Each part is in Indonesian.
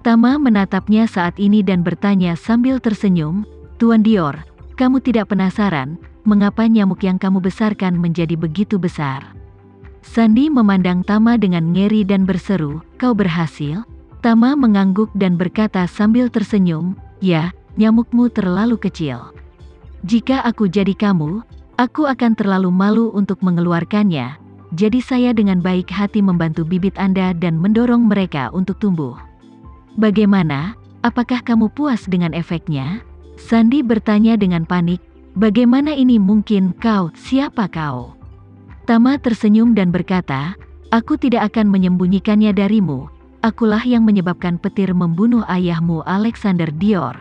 Tama menatapnya saat ini dan bertanya sambil tersenyum, "Tuan Dior, kamu tidak penasaran, mengapa nyamuk yang kamu besarkan menjadi begitu besar?" Sandi memandang Tama dengan ngeri dan berseru, "Kau berhasil?" Tama mengangguk dan berkata sambil tersenyum, "Ya, nyamukmu terlalu kecil. Jika aku jadi kamu, aku akan terlalu malu untuk mengeluarkannya. Jadi saya dengan baik hati membantu bibit Anda dan mendorong mereka untuk tumbuh." "Bagaimana? Apakah kamu puas dengan efeknya?" Sandi bertanya dengan panik. "Bagaimana ini mungkin? Siapa kau?" Tama tersenyum dan berkata, "Aku tidak akan menyembunyikannya darimu. Akulah yang menyebabkan petir membunuh ayahmu Alexander Dior."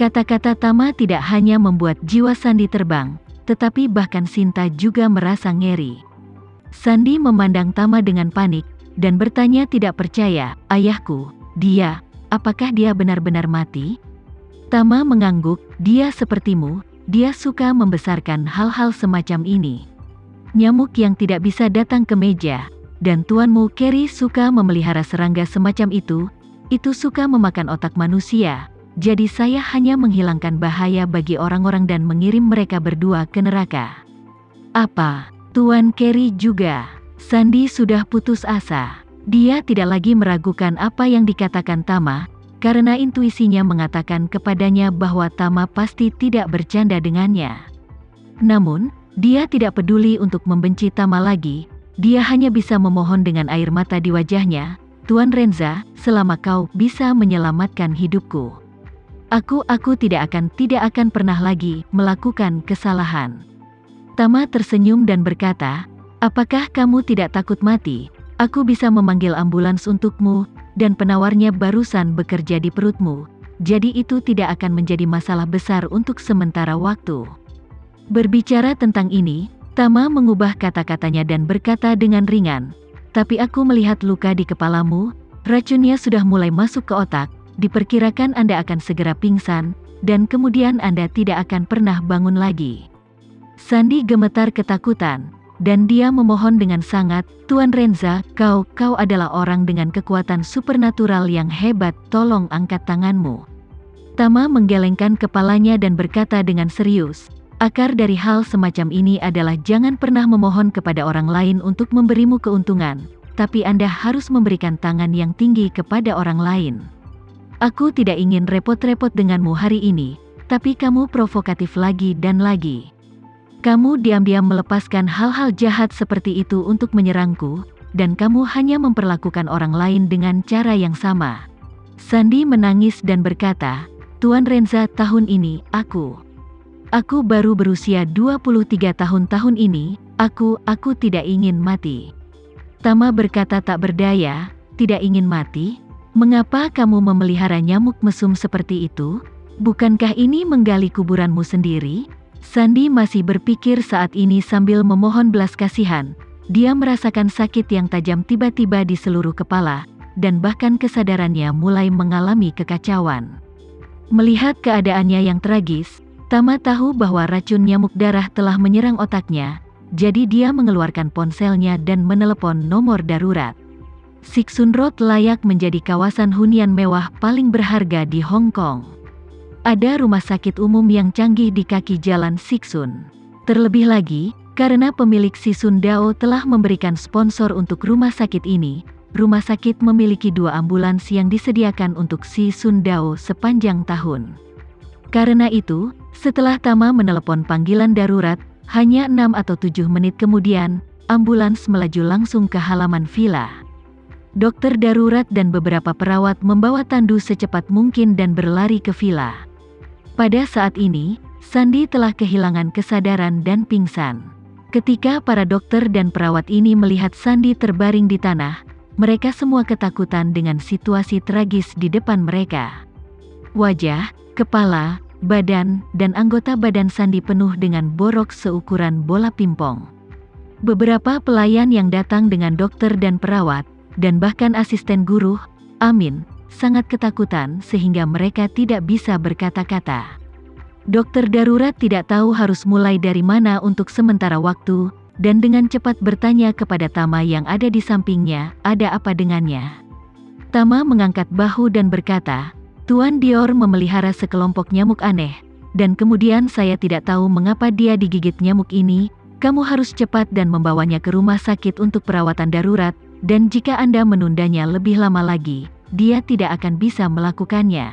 Kata-kata Tama tidak hanya membuat jiwa Sandi terbang, tetapi bahkan Sinta juga merasa ngeri. Sandi memandang Tama dengan panik, dan bertanya tidak percaya, "Ayahku, apakah dia benar-benar mati?" Tama mengangguk, "Dia sepertimu, dia suka membesarkan hal-hal semacam ini. Nyamuk yang tidak bisa datang ke meja, dan tuanmu Carrie suka memelihara serangga semacam itu suka memakan otak manusia, jadi saya hanya menghilangkan bahaya bagi orang-orang dan mengirim mereka berdua ke neraka." "Apa? Tuan Carrie juga?" Sandi sudah putus asa. Dia tidak lagi meragukan apa yang dikatakan Tama, karena intuisinya mengatakan kepadanya bahwa Tama pasti tidak bercanda dengannya. Namun, dia tidak peduli untuk membenci Tama lagi. Dia hanya bisa memohon dengan air mata di wajahnya, "Tuan Renza, selama kau bisa menyelamatkan hidupku, aku tidak akan pernah lagi melakukan kesalahan." Tama tersenyum dan berkata, "Apakah kamu tidak takut mati? Aku bisa memanggil ambulans untukmu, dan penawarnya barusan bekerja di perutmu, jadi itu tidak akan menjadi masalah besar untuk sementara waktu." Berbicara tentang ini, Tama mengubah kata-katanya dan berkata dengan ringan, "Tapi aku melihat luka di kepalamu, racunnya sudah mulai masuk ke otak, diperkirakan Anda akan segera pingsan, dan kemudian Anda tidak akan pernah bangun lagi." Sandi gemetar ketakutan, dan dia memohon dengan sangat, "Tuan Renza, kau adalah orang dengan kekuatan supernatural yang hebat, tolong angkat tanganmu." Tama menggelengkan kepalanya dan berkata dengan serius, "Akar dari hal semacam ini adalah jangan pernah memohon kepada orang lain untuk memberimu keuntungan, tapi Anda harus memberikan tangan yang tinggi kepada orang lain. Aku tidak ingin repot-repot denganmu hari ini, tapi kamu provokatif lagi dan lagi. Kamu diam-diam melepaskan hal-hal jahat seperti itu untuk menyerangku, dan kamu hanya memperlakukan orang lain dengan cara yang sama." Sandi menangis dan berkata, "Tuan Renza, tahun ini, aku baru berusia 23 tahun ini, aku tidak ingin mati." Tama berkata tak berdaya, "Tidak ingin mati? Mengapa kamu memelihara nyamuk mesum seperti itu? Bukankah ini menggali kuburanmu sendiri?" Sandi masih berpikir saat ini sambil memohon belas kasihan. Dia merasakan sakit yang tajam tiba-tiba di seluruh kepala, dan bahkan kesadarannya mulai mengalami kekacauan. Melihat keadaannya yang tragis, Tama tahu bahwa racun nyamuk darah telah menyerang otaknya, jadi dia mengeluarkan ponselnya dan menelepon nomor darurat. Siksun Road layak menjadi kawasan hunian mewah paling berharga di Hong Kong. Ada rumah sakit umum yang canggih di kaki jalan Siksun. Terlebih lagi, karena pemilik Sisun Dao telah memberikan sponsor untuk rumah sakit ini, rumah sakit memiliki 2 ambulans yang disediakan untuk Sisun Dao sepanjang tahun. Karena itu, setelah Tama menelepon panggilan darurat, hanya 6 atau 7 menit kemudian, ambulans melaju langsung ke halaman villa. Dokter darurat dan beberapa perawat membawa Tandu secepat mungkin dan berlari ke villa. Pada saat ini, Sandi telah kehilangan kesadaran dan pingsan. Ketika para dokter dan perawat ini melihat Sandi terbaring di tanah, mereka semua ketakutan dengan situasi tragis di depan mereka. Wajah, kepala, badan, dan anggota badan Sandi penuh dengan borok seukuran bola pimpong. Beberapa pelayan yang datang dengan dokter dan perawat, dan bahkan asisten guru, Amin, sangat ketakutan sehingga mereka tidak bisa berkata-kata. Dokter darurat tidak tahu harus mulai dari mana untuk sementara waktu, dan dengan cepat bertanya kepada Tama yang ada di sampingnya, ada apa dengannya. Tama mengangkat bahu dan berkata, Tuan Dior memelihara sekelompok nyamuk aneh, dan kemudian saya tidak tahu mengapa dia digigit nyamuk ini. Kamu harus cepat dan membawanya ke rumah sakit untuk perawatan darurat, dan jika Anda menundanya lebih lama lagi, dia tidak akan bisa melakukannya.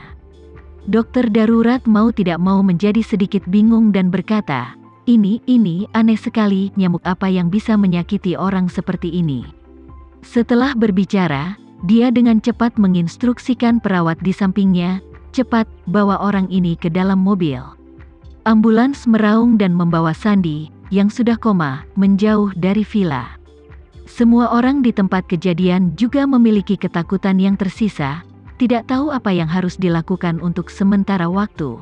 Dokter darurat mau tidak mau menjadi sedikit bingung dan berkata, ini aneh sekali, nyamuk apa yang bisa menyakiti orang seperti ini. Setelah berbicara, dia dengan cepat menginstruksikan perawat di sampingnya, cepat, bawa orang ini ke dalam mobil. Ambulans meraung dan membawa Sandy, yang sudah koma, menjauh dari villa. Semua orang di tempat kejadian juga memiliki ketakutan yang tersisa, tidak tahu apa yang harus dilakukan untuk sementara waktu.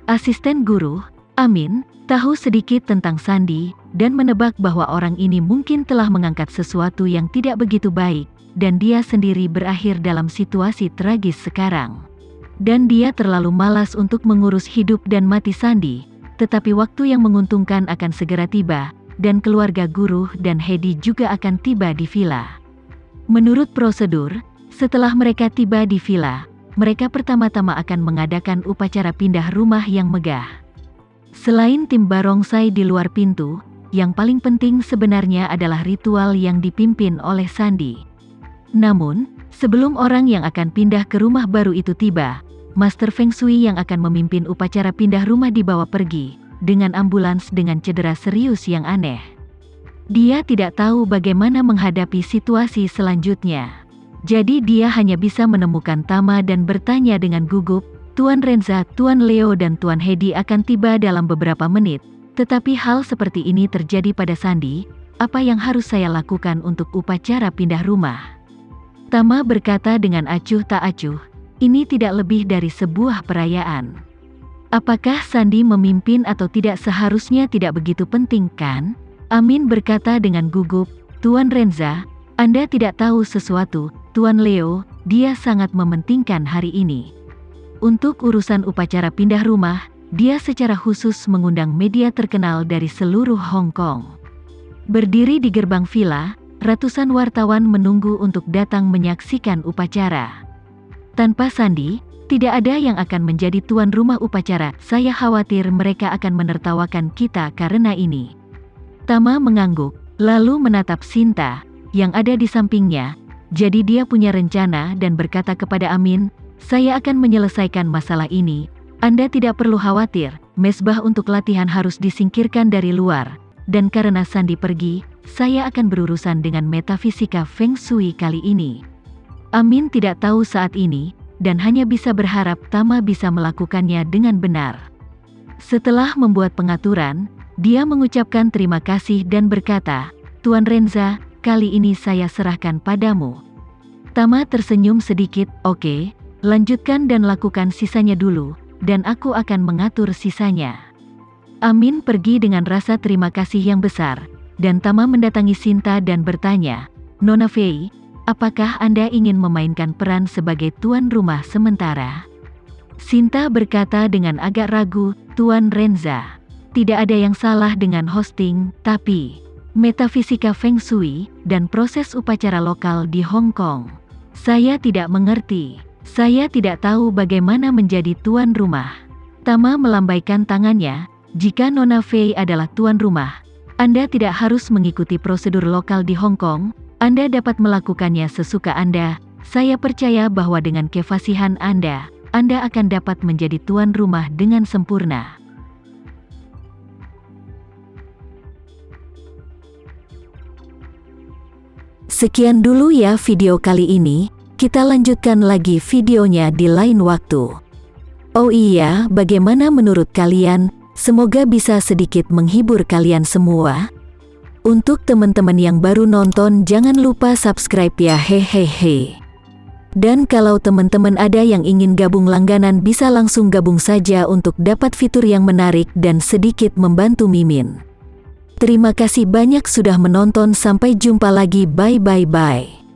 Asisten guru, Amin, tahu sedikit tentang Sandy, dan menebak bahwa orang ini mungkin telah mengangkat sesuatu yang tidak begitu baik, dan dia sendiri berakhir dalam situasi tragis sekarang. Dan dia terlalu malas untuk mengurus hidup dan mati Sandy, tetapi waktu yang menguntungkan akan segera tiba, dan keluarga guru dan Hedi juga akan tiba di villa. Menurut prosedur, setelah mereka tiba di villa, mereka pertama-tama akan mengadakan upacara pindah rumah yang megah. Selain tim barongsai di luar pintu, yang paling penting sebenarnya adalah ritual yang dipimpin oleh Sandy. Namun, sebelum orang yang akan pindah ke rumah baru itu tiba, Master Feng Shui yang akan memimpin upacara pindah rumah dibawa pergi, dengan ambulans dengan cedera serius yang aneh. Dia tidak tahu bagaimana menghadapi situasi selanjutnya. Jadi dia hanya bisa menemukan Tama dan bertanya dengan gugup, Tuan Renza, Tuan Leo dan Tuan Hedi akan tiba dalam beberapa menit, tetapi hal seperti ini terjadi pada Sandy, apa yang harus saya lakukan untuk upacara pindah rumah? Tama berkata dengan acuh tak acuh, ini tidak lebih dari sebuah perayaan. Apakah Sandy memimpin atau tidak seharusnya tidak begitu penting kan? Amin berkata dengan gugup, Tuan Renza, Anda tidak tahu sesuatu, Tuan Leo, dia sangat mementingkan hari ini. Untuk urusan upacara pindah rumah, dia secara khusus mengundang media terkenal dari seluruh Hong Kong. Berdiri di gerbang villa, ratusan wartawan menunggu untuk datang menyaksikan upacara. Tanpa Sandy, tidak ada yang akan menjadi tuan rumah upacara. Saya khawatir mereka akan menertawakan kita karena ini. Tama mengangguk, lalu menatap Sinta, yang ada di sampingnya. Jadi dia punya rencana dan berkata kepada Amin, saya akan menyelesaikan masalah ini. Anda tidak perlu khawatir, mesbah untuk latihan harus disingkirkan dari luar. Dan karena Sandy pergi, saya akan berurusan dengan metafisika Feng Shui kali ini. Amin tidak tahu saat ini, dan hanya bisa berharap Tama bisa melakukannya dengan benar. Setelah membuat pengaturan, dia mengucapkan terima kasih dan berkata, Tuan Renza, kali ini saya serahkan padamu. Tama tersenyum sedikit, oke, lanjutkan dan lakukan sisanya dulu, dan aku akan mengatur sisanya. Amin pergi dengan rasa terima kasih yang besar, dan Tama mendatangi Sinta dan bertanya, Nona Fei, apakah Anda ingin memainkan peran sebagai tuan rumah sementara? Sinta berkata dengan agak ragu, Tuan Renza, tidak ada yang salah dengan hosting, tapi metafisika Feng Shui dan proses upacara lokal di Hong Kong. Saya tidak mengerti. Saya tidak tahu bagaimana menjadi tuan rumah. Tama melambaikan tangannya, jika Nona Fei adalah tuan rumah, Anda tidak harus mengikuti prosedur lokal di Hong Kong. Anda dapat melakukannya sesuka Anda. Saya percaya bahwa dengan kefasihan Anda akan dapat menjadi tuan rumah dengan sempurna. Sekian dulu ya video kali ini, kita lanjutkan lagi videonya di lain waktu. Oh iya, bagaimana menurut kalian? Semoga bisa sedikit menghibur kalian semua. Untuk teman-teman yang baru nonton jangan lupa subscribe ya hehehe. Dan kalau teman-teman ada yang ingin gabung langganan bisa langsung gabung saja untuk dapat fitur yang menarik dan sedikit membantu Mimin. Terima kasih banyak sudah menonton, sampai jumpa lagi, bye.